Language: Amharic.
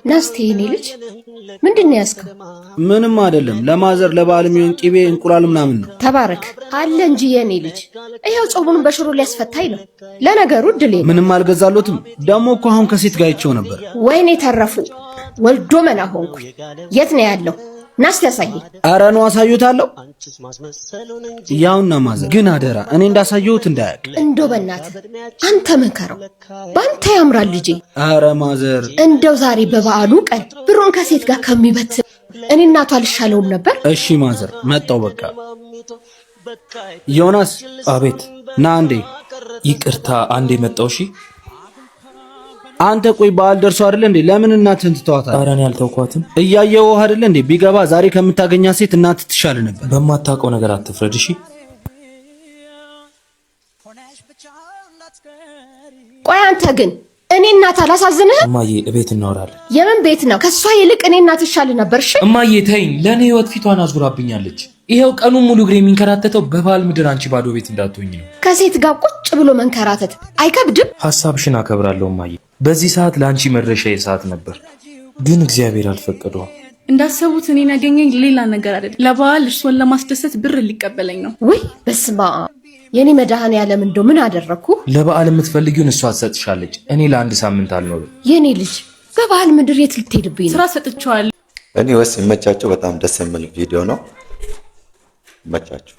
ናስቲ የኔ ልጅ ምንድነው ያስከው? ምንም አይደለም። ለማዘር ለበዓል የሚሆን ቂቤ እንቁላል ምናምን ነው። ተባረክ አለ እንጂ የኔ ልጅ ይሄው ጾሙን በሽሮ ሊያስፈታኝ ነው። ለነገሩ ድሌ ምንም አልገዛሉትም። ደሞ እኮ አሁን ከሴት ጋር አይቼው ነበር። ወይኔ ተረፉ ወልዶ መና ሆንኩ። የት ነው ያለው? ናስቲ ያሳይ። አረ ነው አሳዩታለሁ። ያውና ማዘር ግን አደራ እኔ እንዳሳየሁት እንዳያቅ። እንደው በእናትህ አንተ መከረው ባንተ ያምራል ልጄ። አረ ማዘር እንደው ዛሬ በበዓሉ ቀን ብሩን ከሴት ጋር ከሚበት እኔ እናቷ አልሻለውም ነበር። እሺ ማዘር መጣው በቃ። ዮናስ አቤት። ና አንዴ። ይቅርታ አንዴ መጣው። እሺ አንተ ቆይ በዓል ደርሶ አይደል እንዴ? ለምን እናትህን ትተዋታለህ? ኧረ እኔ አልተውኳትም። እያየው አይደል እንዴ? ቢገባ ዛሬ ከምታገኛት ሴት እናትህ ትሻል ነበር። በማታውቀው ነገር አትፍረድ እሺ። ቆይ አንተ ግን እኔ እናት አላሳዝንህም? እማዬ እቤት እናወራለን። የምን ቤት ነው? ከሷ ይልቅ እኔ እናት ትሻል ነበር። እሺ እማዬ ተይኝ። ለኔ ህይወት ፊቷን አዙራብኛለች። ይሄው ቀኑን ሙሉ እግሬ የሚንከራተተው በበዓል ምድር አንቺ ባዶ ቤት እንዳትሆኝ ነው። ከሴት ጋር ቁጭ ብሎ መንከራተት አይከብድም? ሐሳብሽን አከብራለሁ እማዬ። በዚህ ሰዓት ለአንቺ መድረሻዬ ሰዓት ነበር፣ ግን እግዚአብሔር አልፈቀደውም። እንዳሰቡት እኔን ያገኘኝ ሌላ ነገር አይደለም። ለበዓል እርሶን ለማስደሰት ብር ሊቀበለኝ ነው። ወይ በስማ የኔ መድኃኔዓለም እንደው ምን አደረኩ? ለበዓል የምትፈልጊውን እሷ ትሰጥሻለች። እኔ ለአንድ ሳምንት አልኖርም። የኔ ልጅ በበዓል ምድር የት ልትሄድብኝ ነው? ስራ ሰጥቼዋለሁ። እኔ ወስ ይመቻቸው። በጣም ደስ የሚል ቪዲዮ ነው። ይመቻቸው።